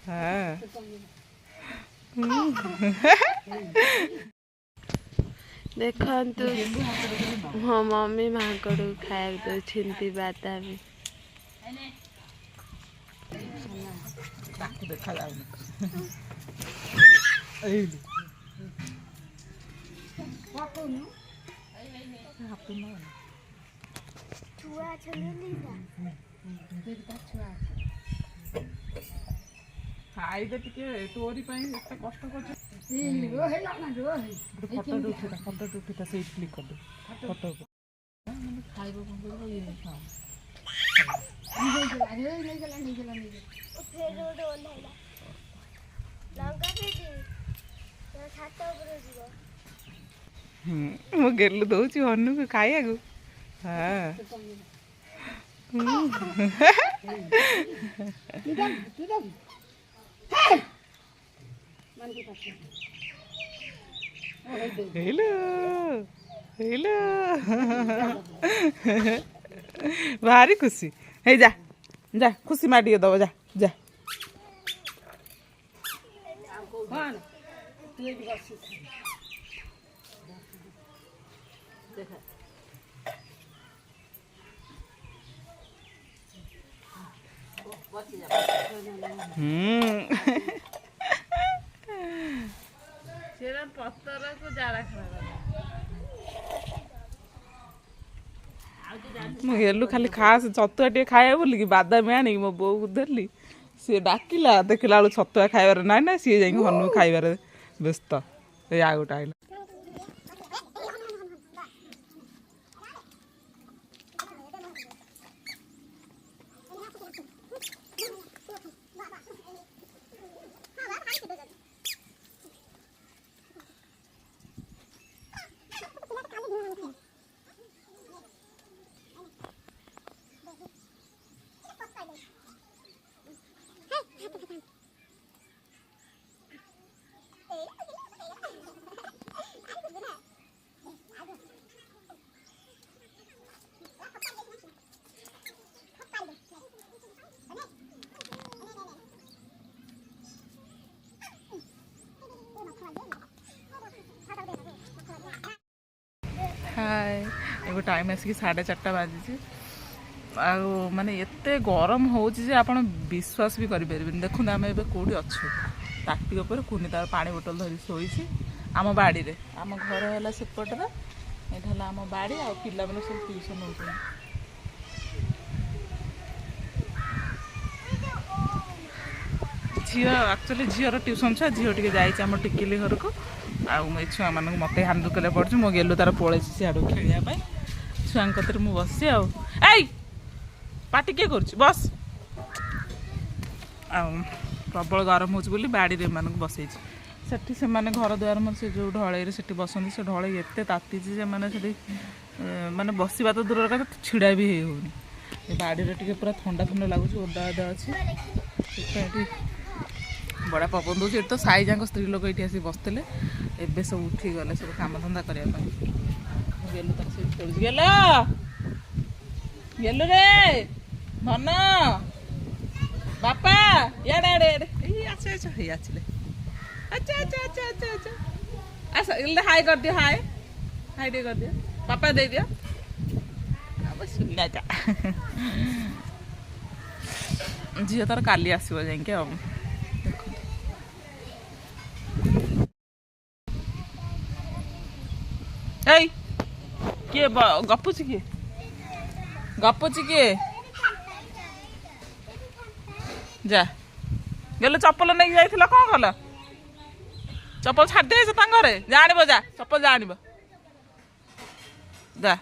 हाँ देखନ୍ତୁ ମୋ ମମି ମାଙ୍କଡ ଖାଇବାକୁ ଦଉଛନ୍ତି ବାଦାମ। देखा जाऊनी ଖାଇଦେ ଟିକେ ତୋରି ପାଇଁ ଏତେ କଷ୍ଟ କରୁଛ। ଫଟୋ ଉଠିଥା ସେଇଠି କ୍ଲିକ୍ କରିଦେ ଫଟୋ ଖାଇବ କଣ କରିବ ଇଏ ମୁଁ ଗେଲୁ ଦଉଛି ହନୁକୁ ଖାଇବାକୁ। ହଁ ହେଇଲୋ ହେଇଲୋ ଭାରି ଖୁସି ହେଇ ଯା ଯା ଖୁସି ମା ଟିକେ ଦବ ଯା ଯା ପତରକୁ ଜାଳ ମୁଁ ଗେଲୁ ଖାଲି ଖାସ ଛତୁଆ ଟିକେ ଖାଇବା ବୋଲିକି ବାଦାମ ଆଣିକି ମୋ ବୋଉକୁ ଦେଲି। ସିଏ ଡାକିଲା ଦେଖିଲା ବେଳୁ ଛତୁଆ ଖାଇବାର ନାହିଁ ନା ସିଏ ଯାଇକି ହନୁ ଖାଇବାରେ ବ୍ୟସ୍ତ। ଏଇ ଆଉ ଗୋଟେ ଆଇଲା हाय एगो टाइम आसिक 4:30 बाजी आउ माने एते गरम होउछि जे आपण विश्वास भी करि परिबेन। देखुन आमे एबे कोडी अछु ताकती ऊपर कुनी तार पानी बोतल धरि सोइछि आम बाड़ी रे। आम घर हला सेपट रे एठा हला आम बाड़ी आ पिला माने सब ट्यूशन होउछन। झियो एक्चुअली झियो रो ट्यूशन छ झियो टिके जाइछि आम टिकिली घर को आ छुआ मान मत हांडल कले पड़े मो गेलु तार पड़े सियाड़ खेलिया छुआ कतर मु बस पार्टी किए कर बस प्रबल गरम हो बाड़ी मान बसई सेठी से माने घर द्वार मोर से जो ढल से बसती से ढल एत ताती माने बसवा तो दूर कथा छिड़ा भी होनी बाड़ी टे पूरा ठंडा ठंडा लगुच ओदा ओदा अच्छे बड़ा पवन दूसरी ये तो साई जाक स्त्री लोक ये आसी बसते एबे सब उठी गले सब काम धंदा करने गेलु तक से गेलो गेलु रे मन बापा याडे याडे याडे अच्छा अच्छा हे आछले अच्छा अच्छा अच्छा अच्छा अच्छा अच्छा इल्ले हाय कर दियो हाय हाय दे कर दियो पापा दे दियो अब सुना जा झियो तार काली आसीबो जाके अब किए गपुची किए गपुची किए जा गेलो चप्पल नहीं जाइथिला कौन कल चप्पल छाड़ दे घरे जा जा चप्पल जा जा